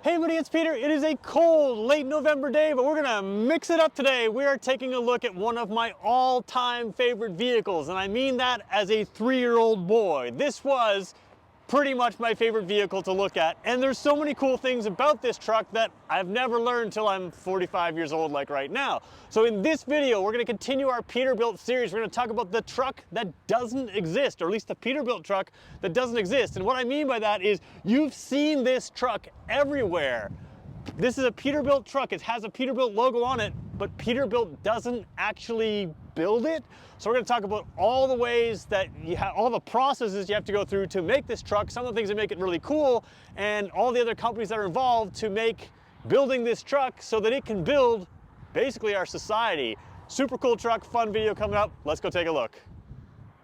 Hey everybody, it's Peter. It is a cold, late November day, but we're gonna mix it up today. We are taking a look at one of my all-time favorite vehicles, and I mean that as a 3-year-old boy. This was pretty much my favorite vehicle to look at, and there's so many cool things about this truck that I've never learned till I'm 45 years old like right now. So in this video, we're gonna continue our Peterbilt series. We're gonna talk about the truck that doesn't exist, or at least the Peterbilt truck that doesn't exist. And what I mean by that is you've seen this truck everywhere. This is a Peterbilt truck. It has a Peterbilt logo on it, but Peterbilt doesn't actually build it. So we're going to talk about all the ways that you have, all the processes you have to go through to make this truck, some of the things that make it really cool, and all the other companies that are involved to make building this truck so that it can build basically our society. Super cool truck, fun video coming up. Let's go take a look.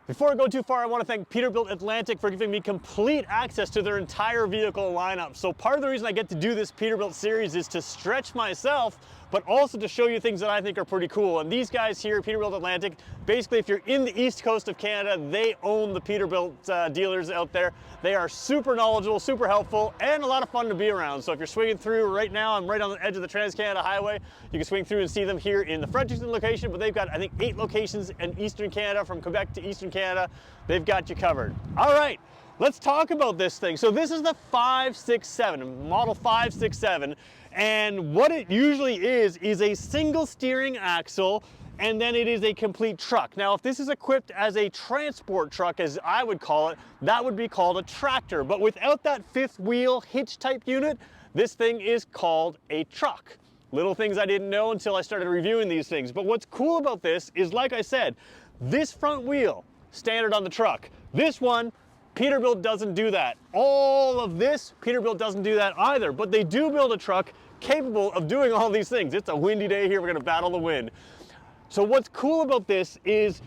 Before I go too far, I want to thank Peterbilt Atlantic for giving me complete access to their entire vehicle lineup. So part of the reason I get to do this Peterbilt series is to stretch myself, but also to show you things that I think are pretty cool. And these guys here, Peterbilt Atlantic, basically if you're in the east coast of Canada, they own the Peterbilt dealers out there. They are super knowledgeable, super helpful, and a lot of fun to be around. So if you're swinging through right now, I'm right on the edge of the Trans-Canada Highway. You can swing through and see them here in the Fredericton location, but they've got, I think, 8 locations in Eastern Canada, from Quebec to Eastern Canada. They've got you covered. All right. Let's talk about this thing. So this is the 567, model 567, and what it usually is a single steering axle, and then it is a complete truck. Now, if this is equipped as a transport truck, as I would call it, that would be called a tractor. But without that 5th wheel hitch type unit, this thing is called a truck. Little things I didn't know until I started reviewing these things. But what's cool about this is, like I said, this front wheel, standard on the truck. This one, Peterbilt doesn't do that. All of this, Peterbilt doesn't do that either, but they do build a truck capable of doing all these things. It's a windy day here, we're gonna battle the wind. So what's cool about this is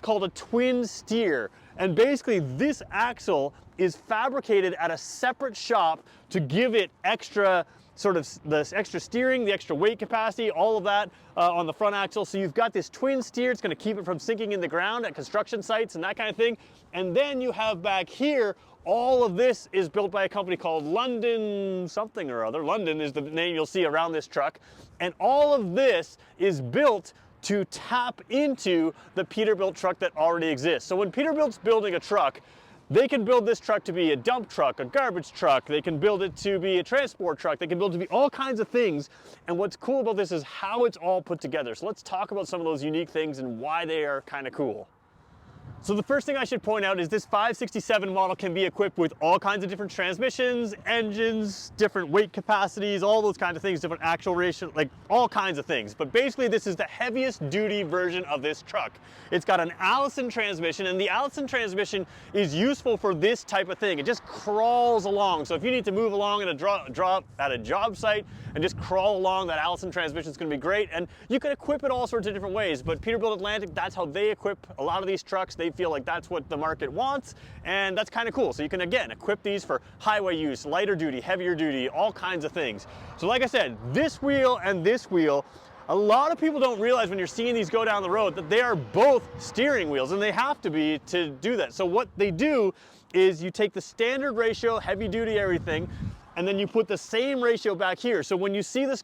called a twin steer, and basically this axle is fabricated at a separate shop to give it extra the extra steering, the extra weight capacity, all of that on the front axle. So you've got this twin steer. It's going to keep it from sinking in the ground at construction sites and that kind of thing. And then you have back here, all of this is built by a company called London something or other. London is the name you'll see around this truck. And all of this is built to tap into the Peterbilt truck that already exists. So when Peterbilt's building a truck, they can build this truck to be a dump truck, a garbage truck. They can build it to be a transport truck. They can build it to be all kinds of things. And what's cool about this is how it's all put together. So let's talk about some of those unique things and why they are kind of cool. So the first thing I should point out is this 567 model can be equipped with all kinds of different transmissions, engines, different weight capacities, all those kinds of things, different axle ratio, like all kinds of things. But basically this is the heaviest duty version of this truck. It's got an Allison transmission, and the Allison transmission is useful for this type of thing. It just crawls along. So if you need to move along at a job site and just crawl along, that Allison transmission is going to be great. And you can equip it all sorts of different ways, but Peterbilt Atlantic, that's how they equip a lot of these trucks. They feel like that's what the market wants, and that's kind of cool. So you can, again, equip these for highway use, lighter duty, heavier duty, all kinds of things. So like I said, this wheel and this wheel, a lot of people don't realize when you're seeing these go down the road that they are both steering wheels, and they have to be to do that. So what they do is you take the standard ratio, heavy duty, everything, and then you put the same ratio back here. So when you see this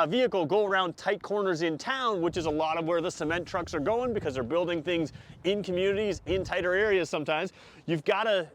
vehicle go around tight corners in town, which is a lot of where the cement trucks are going because they're building things in communities, in tighter areas sometimes, you've got a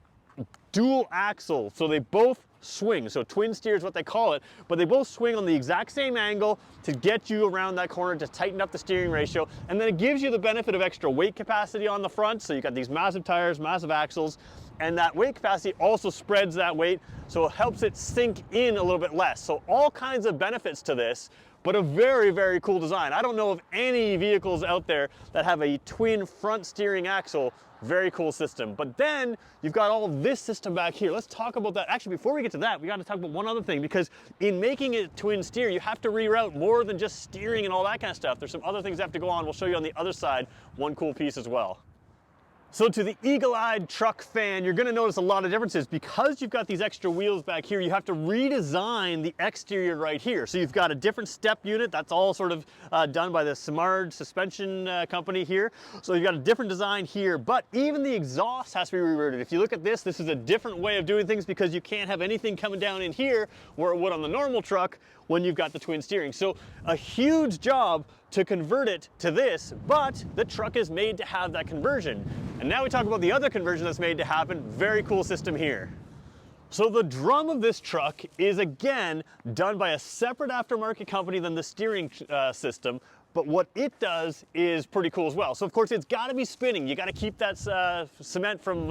dual axle, so they both swing. So twin steer is what they call it, but they both swing on the exact same angle to get you around that corner, to tighten up the steering ratio, and then it gives you the benefit of extra weight capacity on the front. So you've got these massive tires, massive axles, and that weight capacity also spreads that weight, so it helps it sink in a little bit less. So all kinds of benefits to this, but a very, very cool design. I don't know of any vehicles out there that have a twin front steering axle. Very cool system. But then you've got all this system back here. Let's talk about that. Actually, before we get to that, we got to talk about one other thing, because in making it twin steer, you have to reroute more than just steering and all that kind of stuff. There's some other things that have to go on. We'll show you on the other side one cool piece as well. So to the eagle-eyed truck fan, you're going to notice a lot of differences. Because you've got these extra wheels back here, you have to redesign the exterior right here. So you've got a different step unit. That's all sort of done by the Simard suspension company here. So you've got a different design here, but even the exhaust has to be rerouted. If you look at this, this is a different way of doing things because you can't have anything coming down in here where it would on the normal truck when you've got the twin steering. So a huge job to convert it to this, but the truck is made to have that conversion. And now we talk about the other conversion that's made to happen. Very cool system here. So the drum of this truck is again done by a separate aftermarket company than the steering system, but what it does is pretty cool as well. So of course it's got to be spinning. You got to keep that cement from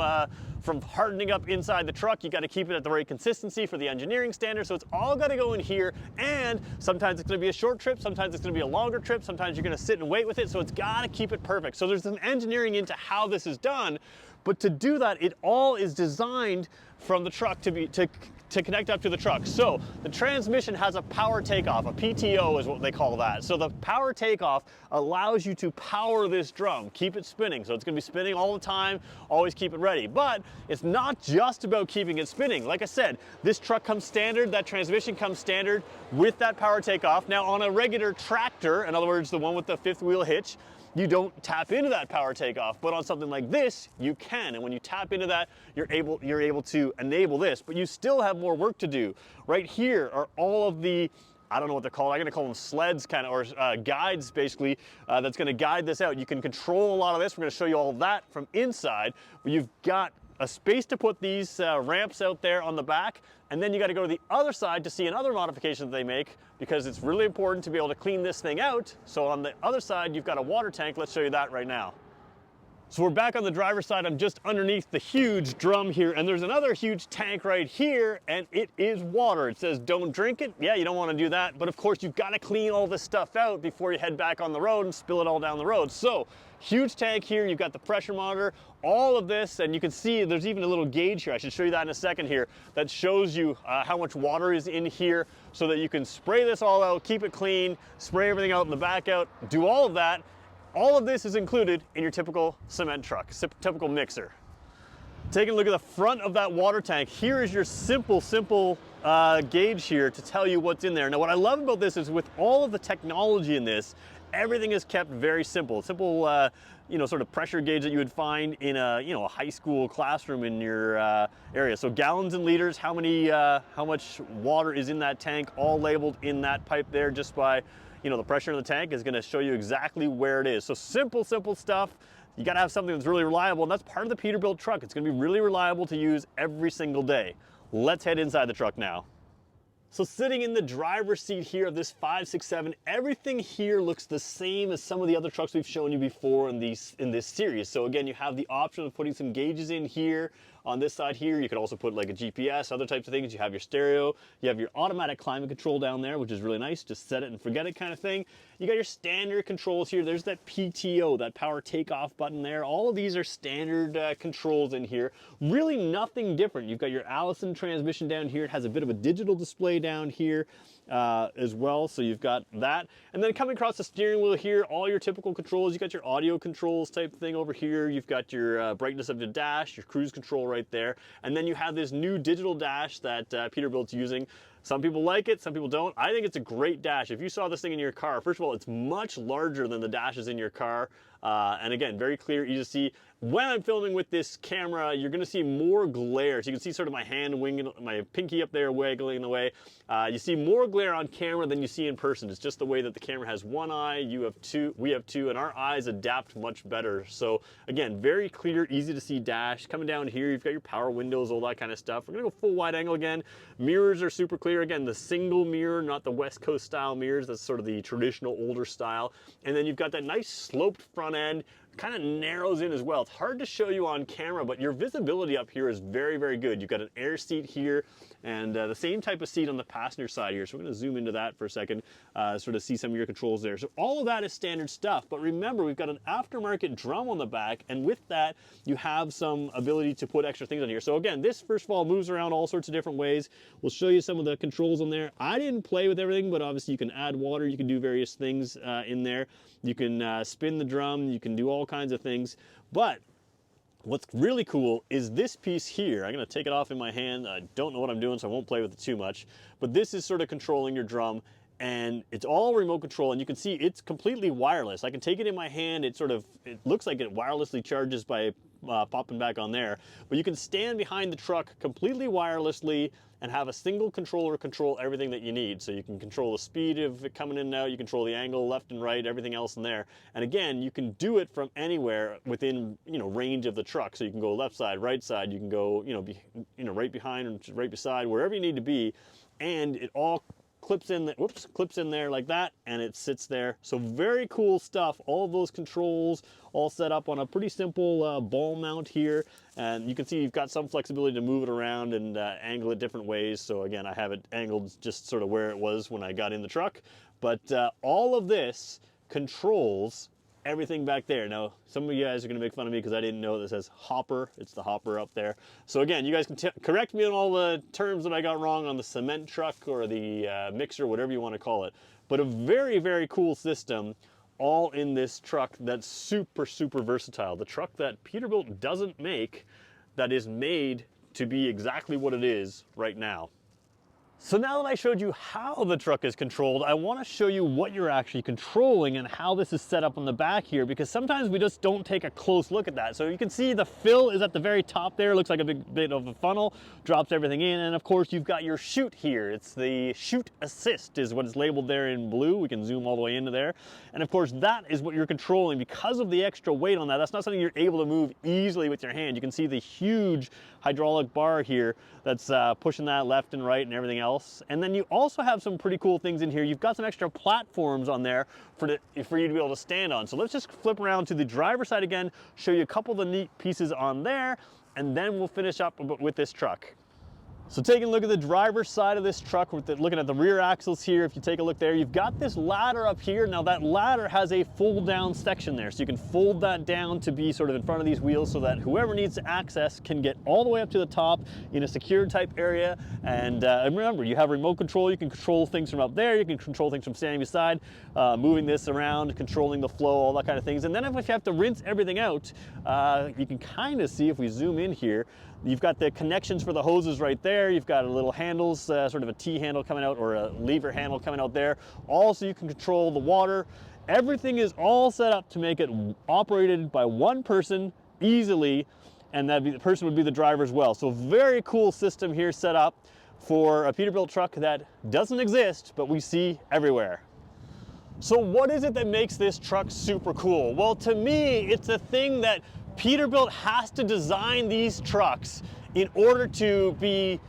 hardening up inside the truck. You got to keep it at the right consistency for the engineering standard. So it's all got to go in here, and sometimes it's going to be a short trip, sometimes it's going to be a longer trip, sometimes you're going to sit and wait with it. So it's got to keep it perfect. So there's some engineering into how this is done, but to do that, it all is designed from the truck to connect up to the truck. So the transmission has a power takeoff, a PTO is what they call that. So the power takeoff allows you to power this drum, keep it spinning. So it's gonna be spinning all the time, always keep it ready. But it's not just about keeping it spinning. Like I said, this truck comes standard, that transmission comes standard with that power takeoff. Now on a regular tractor, in other words, the one with the fifth wheel hitch, you don't tap into that power takeoff, but on something like this, you can. And when you tap into that, you're able to enable this, but you still have more work to do. Right here are all of the, I don't know what they're called, I'm gonna call them sleds kind of, or guides basically, that's gonna guide this out. You can control a lot of this. We're gonna show you all of that from inside, but you've got a space to put these ramps out there on the back, and then you got to go to the other side to see another modification that they make, because it's really important to be able to clean this thing out. So on the other side, you've got a water tank. Let's show you that right now. So we're back on the driver's side. I'm just underneath the huge drum here, and there's another huge tank right here, and it is water. It says don't drink it. Yeah, you don't want to do that, but of course you've got to clean all this stuff out before you head back on the road and spill it all down the road. So huge tank here, you've got the pressure monitor, all of this, and you can see there's even a little gauge here. I should show you that in a second here, that shows you how much water is in here, so that you can spray this all out, keep it clean, spray everything out in the back out, do all of that. All of this is included in your typical cement truck, typical mixer. Taking a look at the front of that water tank, here is your simple gauge here to tell you what's in there. Now what I love about this is with all of the technology in this, everything is kept very simple. Simple, you know, sort of pressure gauge that you would find in a, you know, a high school classroom in your area. So gallons and liters, how much water is in that tank, all labeled in that pipe there just by, you know, the pressure in the tank is going to show you exactly where it is. So simple stuff. You got to have something that's really reliable, and that's part of the Peterbilt truck. It's going to be really reliable to use every single day. Let's head inside the truck now. So sitting in the driver's seat here of this 567, everything here looks the same as some of the other trucks we've shown you before in this series. So again, you have the option of putting some gauges in here. On this side here, you could also put like a GPS, other types of things. You have your stereo, you have your automatic climate control down there, which is really nice, just set it and forget it kind of thing. You got your standard controls here. There's that PTO, that power takeoff button there. All of these are standard controls in here. Really nothing different. You've got your Allison transmission down here. It has a bit of a digital display down here as well, so you've got that. And then coming across the steering wheel here, all your typical controls. You got your audio controls type thing over here. You've got your brightness of the dash, your cruise control right there, and then you have this new digital dash that Peterbilt's using. Some people like it, some people don't. I think it's a great dash. If you saw this thing in your car, first of all, it's much larger than the dashes in your car. And again, very clear, easy to see. When I'm filming with this camera, you're gonna see more glare. So you can see sort of my hand winging, my pinky up there wiggling away. You see more glare on camera than you see in person. It's just the way that the camera has one eye, you have two, we have two, and our eyes adapt much better. So again, very clear, easy to see dash. Coming down here, you've got your power windows, all that kind of stuff. We're gonna go full wide angle again. Mirrors are super clear. Again, the single mirror, not the West Coast style mirrors. That's sort of the traditional older style. And then you've got that nice sloped front end, kind of narrows in as well. It's hard to show you on camera, but your visibility up here is very, very good. You've got an air seat here and the same type of seat on the passenger side here. So we're gonna zoom into that for a second, sort of see some of your controls there. So all of that is standard stuff, but remember, we've got an aftermarket drum on the back, and with that, you have some ability to put extra things on here. So again, this first of all moves around all sorts of different ways. We'll show you some of the controls on there. I didn't play with everything, but obviously you can add water, you can do various things in there. You can spin the drum, you can do all kinds of things, but What's really cool is this piece here. I'm gonna take it off in my hand. I don't know what I'm doing, so I won't play with it too much. But this is sort of controlling your drum, and it's all remote control, and you can see it's completely wireless. I can take it in my hand. It looks like it wirelessly charges by popping back on there. But you can stand behind the truck completely wirelessly and have a single controller control everything that you need. So you can control the speed of it coming in and out, you control the angle left and right, everything else in there. And again, you can do it from anywhere within, range of the truck. So you can go left side, right side, you can go, right behind and right beside, wherever you need to be. And it all clips in there like that, and it sits there. So very cool stuff. All of those controls all set up on a pretty simple ball mount here, and you can see you've got some flexibility to move it around and angle it different ways. So again, I have it angled just sort of where it was when I got in the truck, but all of this controls everything back there. Now, some of you guys are going to make fun of me because I didn't know this says hopper. It's the hopper up there. So again, you guys can correct me on all the terms that I got wrong on the cement truck or the mixer, whatever you want to call it. But a very, very cool system all in this truck that's super, super versatile. The truck that Peterbilt doesn't make, that is made to be exactly what it is right now. So now that I showed you how the truck is controlled, I want to show you what you're actually controlling and how this is set up on the back here, because sometimes we just don't take a close look at that. So you can see the fill is at the very top there. It looks like a big bit of a funnel, drops everything in. And of course you've got your chute here. It's the chute assist is what is labeled there in blue. We can zoom all the way into there. And of course that is what you're controlling because of the extra weight on that. That's not something you're able to move easily with your hand. You can see the huge hydraulic bar here that's pushing that left and right and everything else. And then you also have some pretty cool things in here. You've got some extra platforms on there for you to be able to stand on. So let's just flip around to the driver's side again, show you a couple of the neat pieces on there, and then we'll finish up with this truck. So taking a look at the driver's side of this truck, looking at the rear axles here, if you take a look there, you've got this ladder up here. Now that ladder has a fold down section there. So you can fold that down to be sort of in front of these wheels so that whoever needs to access can get all the way up to the top in a secured type area. And remember, you have remote control. You can control things from up there. You can control things from standing beside, moving this around, controlling the flow, all that kind of things. And then if you have to rinse everything out, you can kind of see if we zoom in here, you've got the connections for the hoses right there. You've got a little handles, sort of a T handle coming out or a lever handle coming out there. Also, you can control the water. Everything is all set up to make it operated by one person easily, and the person would be the driver as well. So very cool system here set up for a Peterbilt truck that doesn't exist, but we see everywhere. So what is it that makes this truck super cool? Well, to me, it's a thing that Peterbilt has to design these trucks in order to be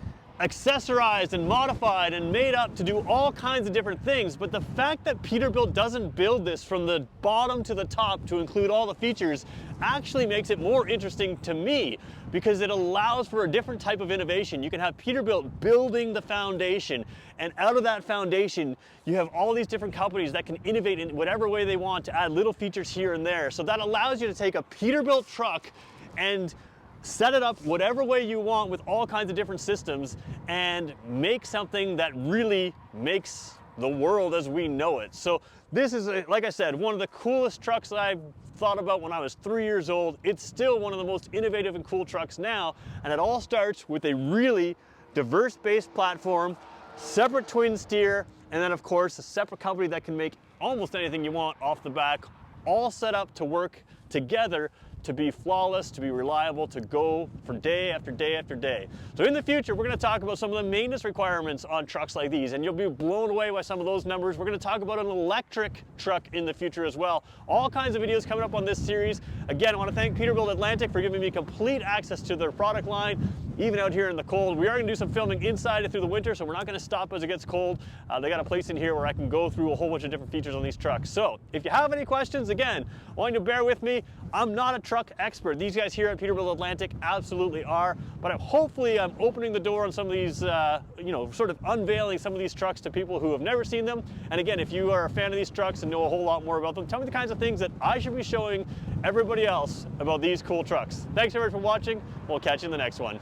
accessorized and modified and made up to do all kinds of different things. But the fact that Peterbilt doesn't build this from the bottom to the top to include all the features actually makes it more interesting to me, because it allows for a different type of innovation. You can have Peterbilt building the foundation, and out of that foundation you have all these different companies that can innovate in whatever way they want to add little features here and there. So that allows you to take a Peterbilt truck and set it up whatever way you want with all kinds of different systems and make something that really makes the world as we know it. So this is, like I said, one of the coolest trucks that I've thought about when I was 3 years old. It's still one of the most innovative and cool trucks now, and it all starts with a really diverse base platform, separate twin steer, and then of course a separate company that can make almost anything you want off the back, all set up to work together to be flawless, to be reliable, to go for day after day after day. So in the future, we're gonna talk about some of the maintenance requirements on trucks like these, and you'll be blown away by some of those numbers. We're gonna talk about an electric truck in the future as well. All kinds of videos coming up on this series. Again, I wanna thank Peterbilt Atlantic for giving me complete access to their product line, even out here in the cold. We are gonna do some filming inside through the winter, so we're not gonna stop as it gets cold. They got a place in here where I can go through a whole bunch of different features on these trucks. So if you have any questions, again, I want you to bear with me. I'm not a truck expert. These guys here at Peterbilt Atlantic absolutely are, but hopefully I'm opening the door on some of these, sort of unveiling some of these trucks to people who have never seen them. And again, if you are a fan of these trucks and know a whole lot more about them, tell me the kinds of things that I should be showing everybody else about these cool trucks. Thanks everyone for watching. We'll catch you in the next one.